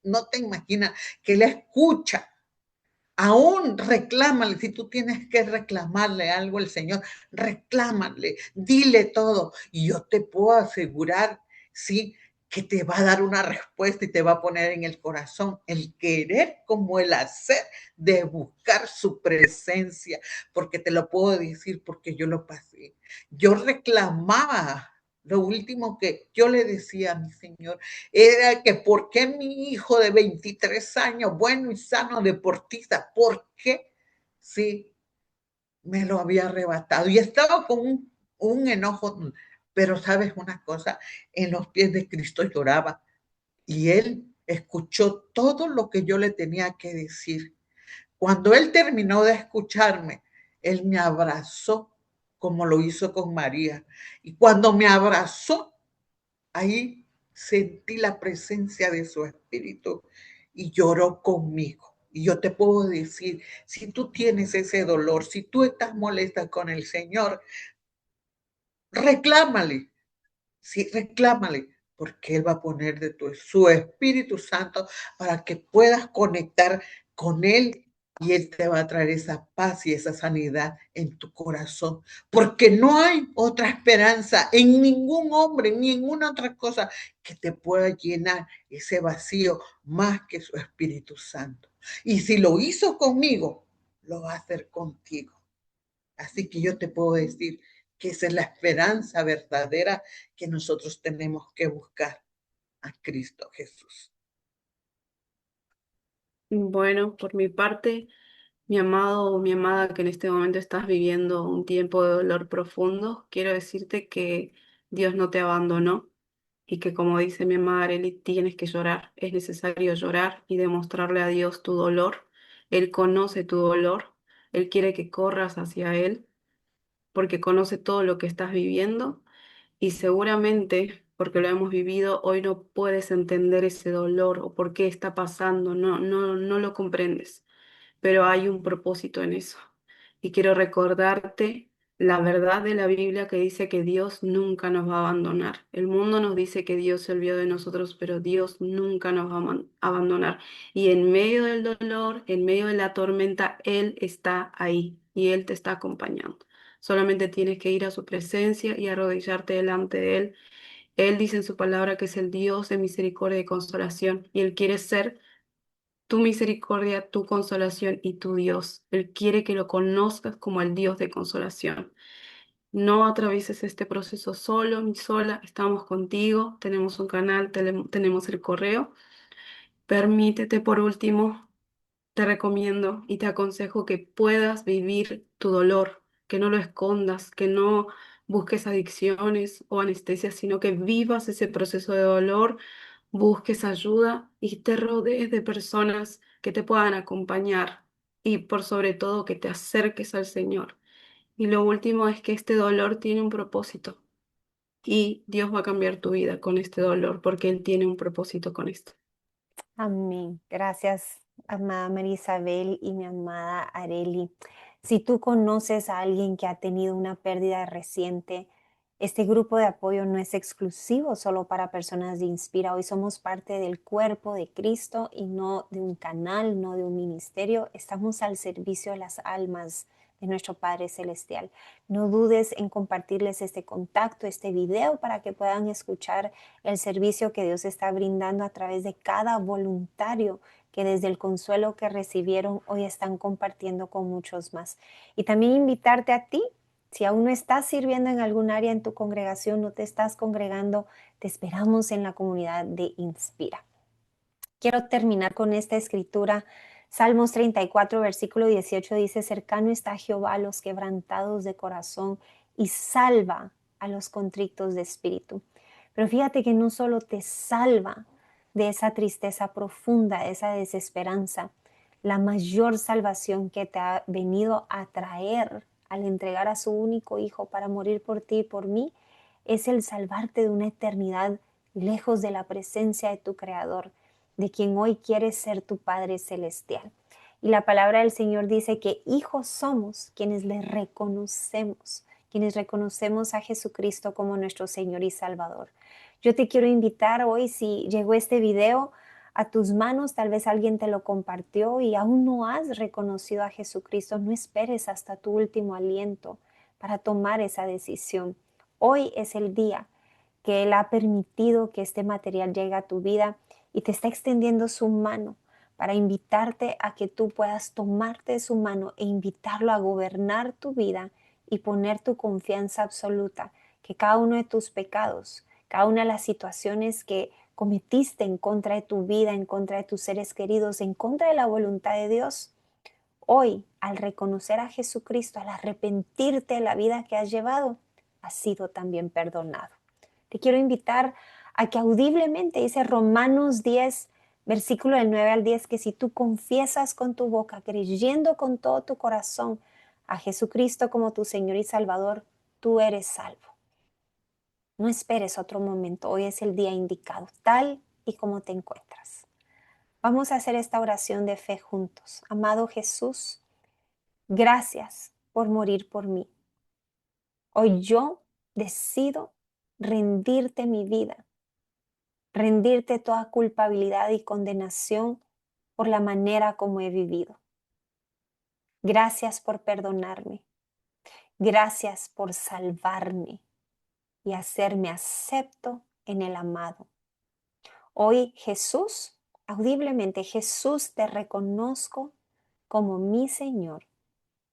no te imaginas, que Él escucha. Aún reclámale, si tú tienes que reclamarle algo al Señor, reclámale, dile todo. Y yo te puedo asegurar, sí, que te va a dar una respuesta y te va a poner en el corazón el querer como el hacer de buscar su presencia, porque te lo puedo decir porque yo lo pasé. Yo reclamaba. Lo último que yo le decía a mi Señor era que por qué mi hijo de 23 años, bueno y sano deportista, por qué sí me lo había arrebatado y estaba con un enojo, pero sabes una cosa, en los pies de Cristo lloraba y él escuchó todo lo que yo le tenía que decir. Cuando él terminó de escucharme, él me abrazó como lo hizo con María. Y cuando me abrazó, ahí sentí la presencia de su espíritu y lloró conmigo. Y yo te puedo decir, si tú tienes ese dolor, si tú estás molesta con el Señor, reclámale, Sí, reclámale, porque Él va a poner su Espíritu Santo para que puedas conectar con Él y Él te va a traer esa paz y esa sanidad en tu corazón, porque no hay otra esperanza en ningún hombre, ni en ninguna otra cosa que te pueda llenar ese vacío más que su Espíritu Santo. Y si lo hizo conmigo, lo va a hacer contigo. Así que yo te puedo decir que esa es la esperanza verdadera que nosotros tenemos que buscar a Cristo Jesús. Bueno, por mi parte, mi amado o mi amada que en este momento estás viviendo un tiempo de dolor profundo, quiero decirte que Dios no te abandonó y que como dice mi amada Arely, tienes que llorar. Es necesario llorar y demostrarle a Dios tu dolor. Él conoce tu dolor, Él quiere que corras hacia Él porque conoce todo lo que estás viviendo y seguramente, porque lo hemos vivido, hoy no puedes entender ese dolor o por qué está pasando, no lo comprendes, pero hay un propósito en eso. Y quiero recordarte la verdad de la Biblia que dice que Dios nunca nos va a abandonar. El mundo nos dice que Dios se olvidó de nosotros, pero Dios nunca nos va a abandonar. Y en medio del dolor, en medio de la tormenta, Él está ahí y Él te está acompañando. Solamente tienes que ir a su presencia y arrodillarte delante de Él. Él dice en su palabra que es el Dios de misericordia y consolación y Él quiere ser tu misericordia, tu consolación y tu Dios. Él quiere que lo conozcas como el Dios de consolación. No atravieses este proceso solo ni sola, estamos contigo, tenemos un canal, tenemos el correo. Permítete por último, te recomiendo y te aconsejo que puedas vivir tu dolor, que no lo escondas, que no busques adicciones o anestesia, sino que vivas ese proceso de dolor, busques ayuda y te rodees de personas que te puedan acompañar y por sobre todo que te acerques al Señor. Y lo último es que este dolor tiene un propósito y Dios va a cambiar tu vida con este dolor porque Él tiene un propósito con esto. Amén. Gracias, amada María Isabel y mi amada Arely. Si tú conoces a alguien que ha tenido una pérdida reciente, este grupo de apoyo no es exclusivo solo para personas de Inspira. Hoy somos parte del cuerpo de Cristo y no de un canal, no de un ministerio. Estamos al servicio de las almas de nuestro Padre Celestial. No dudes en compartirles este contacto, este video, para que puedan escuchar el servicio que Dios está brindando a través de cada voluntario que desde el consuelo que recibieron hoy están compartiendo con muchos más. Y también invitarte a ti, si aún no estás sirviendo en algún área en tu congregación, no te estás congregando, te esperamos en la comunidad de Inspira. Quiero terminar con esta escritura. Salmos 34, versículo 18 dice: cercano está Jehová a los quebrantados de corazón y salva a los contritos de espíritu. Pero fíjate que no solo te salva de esa tristeza profunda, de esa desesperanza, la mayor salvación que te ha venido a traer al entregar a su único hijo para morir por ti y por mí, es el salvarte de una eternidad lejos de la presencia de tu Creador, de quien hoy quieres ser tu Padre Celestial. Y la palabra del Señor dice que hijos somos quienes quienes reconocemos a Jesucristo como nuestro Señor y Salvador. Yo te quiero invitar hoy, si llegó este video a tus manos, tal vez alguien te lo compartió y aún no has reconocido a Jesucristo, no esperes hasta tu último aliento para tomar esa decisión. Hoy es el día que Él ha permitido que este material llegue a tu vida y te está extendiendo su mano para invitarte a que tú puedas tomarte de su mano e invitarlo a gobernar tu vida y poner tu confianza absoluta que cada uno de tus pecados, cada una de las situaciones que cometiste en contra de tu vida, en contra de tus seres queridos, en contra de la voluntad de Dios, hoy, al reconocer a Jesucristo, al arrepentirte de la vida que has llevado, has sido también perdonado. Te quiero invitar a que audiblemente, dice Romanos 10, versículo del 9 al 10, que si tú confiesas con tu boca, creyendo con todo tu corazón a Jesucristo como tu Señor y Salvador, tú eres salvo. No esperes otro momento, hoy es el día indicado, tal y como te encuentras. Vamos a hacer esta oración de fe juntos. Amado Jesús, gracias por morir por mí. Hoy yo decido rendirte mi vida, rendirte toda culpabilidad y condenación por la manera como he vivido. Gracias por perdonarme. Gracias por salvarme y hacerme acepto en el amado. Hoy Jesús, audiblemente Jesús, te reconozco como mi Señor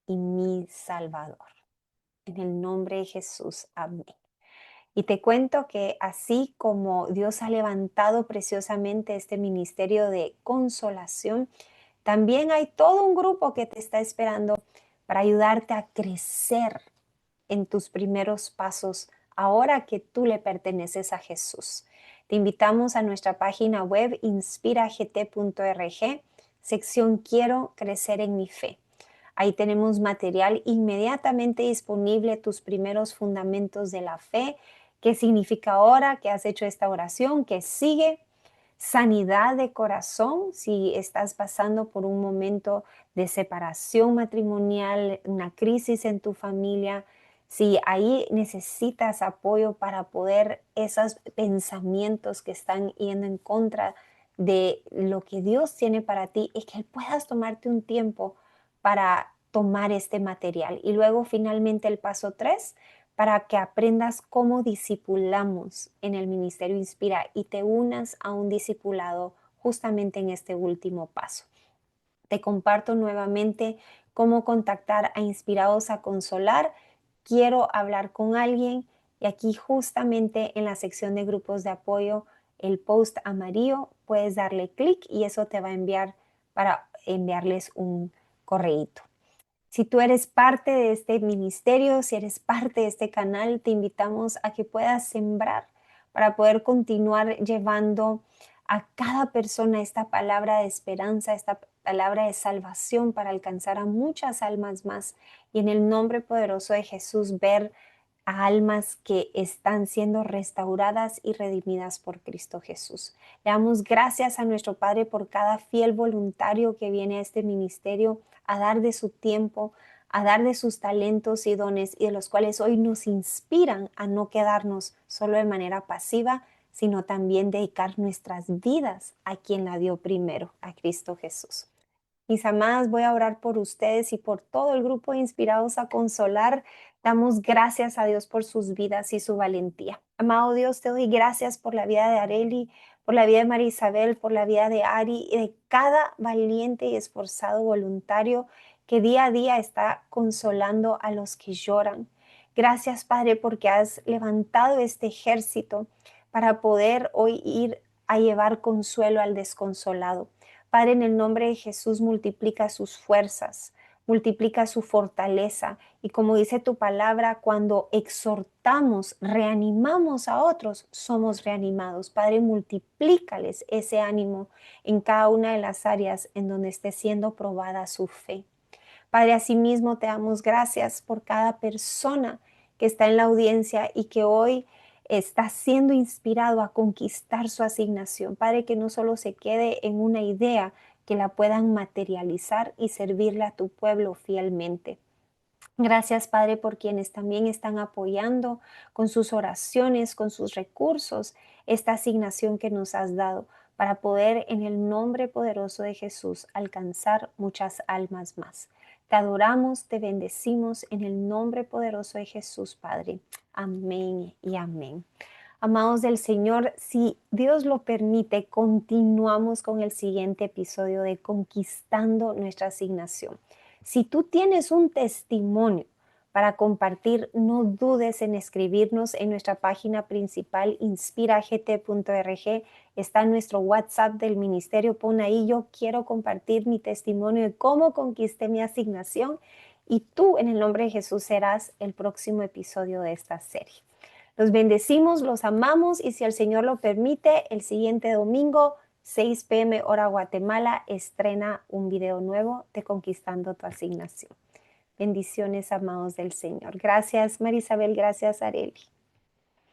y mi Salvador. En el nombre de Jesús, amén. Y te cuento que así como Dios ha levantado preciosamente este ministerio de consolación, también hay todo un grupo que te está esperando para ayudarte a crecer en tus primeros pasos ahora que tú le perteneces a Jesús. Te invitamos a nuestra página web inspiragt.org, sección Quiero crecer en mi fe. Ahí tenemos material inmediatamente disponible, tus primeros fundamentos de la fe, qué significa ahora que has hecho esta oración, que sigue, sanidad de corazón, si estás pasando por un momento de separación matrimonial, una crisis en tu familia, si ahí necesitas apoyo para poder esos pensamientos que están yendo en contra de lo que Dios tiene para ti, es que puedas tomarte un tiempo para tomar este material. Y luego finalmente el paso 3, para que aprendas cómo discipulamos en el Ministerio Inspira y te unas a un discipulado justamente en este último paso. Te comparto nuevamente cómo contactar a Inspirados a Consolar. Quiero hablar con alguien y aquí justamente en la sección de grupos de apoyo, el post amarillo, puedes darle clic y eso te va a enviar para enviarles un correíto. Si tú eres parte de este ministerio, si eres parte de este canal, te invitamos a que puedas sembrar para poder continuar llevando a cada persona esta palabra de esperanza, esta palabra de salvación para alcanzar a muchas almas más y en el nombre poderoso de Jesús ver a almas que están siendo restauradas y redimidas por Cristo Jesús. Le damos gracias a nuestro Padre por cada fiel voluntario que viene a este ministerio a dar de su tiempo, a dar de sus talentos y dones y de los cuales hoy nos inspiran a no quedarnos solo de manera pasiva, sino también dedicar nuestras vidas a quien la dio primero, a Cristo Jesús. Mis amadas, voy a orar por ustedes y por todo el grupo de Inspirados a Consolar. Damos gracias a Dios por sus vidas y su valentía. Amado Dios, te doy gracias por la vida de Areli, por la vida de María Isabel, por la vida de Ari y de cada valiente y esforzado voluntario que día a día está consolando a los que lloran. Gracias, Padre, porque has levantado este ejército para poder hoy ir a llevar consuelo al desconsolado. Padre, en el nombre de Jesús, multiplica sus fuerzas, multiplica su fortaleza. Y como dice tu palabra, cuando exhortamos, reanimamos a otros, somos reanimados. Padre, multiplícales ese ánimo en cada una de las áreas en donde esté siendo probada su fe. Padre, asimismo te damos gracias por cada persona que está en la audiencia y que hoy está siendo inspirado a conquistar su asignación. Padre, que no solo se quede en una idea, que la puedan materializar y servirle a tu pueblo fielmente. Gracias, Padre, por quienes también están apoyando con sus oraciones, con sus recursos, esta asignación que nos has dado para poder en el nombre poderoso de Jesús alcanzar muchas almas más. Te adoramos, te bendecimos en el nombre poderoso de Jesús, Padre. Amén y amén. Amados del Señor, si Dios lo permite, continuamos con el siguiente episodio de Conquistando nuestra asignación. Si tú tienes un testimonio para compartir, no dudes en escribirnos en nuestra página principal inspiragt.org. Está nuestro WhatsApp del ministerio. Pon ahí, yo quiero compartir mi testimonio de cómo conquisté mi asignación y tú en el nombre de Jesús serás el próximo episodio de esta serie. Los bendecimos, los amamos y si el Señor lo permite, el siguiente domingo, 6 p.m. hora Guatemala, estrena un video nuevo de Conquistando tu Asignación. Bendiciones, amados del Señor. Gracias, María Isabel. Gracias, Areli.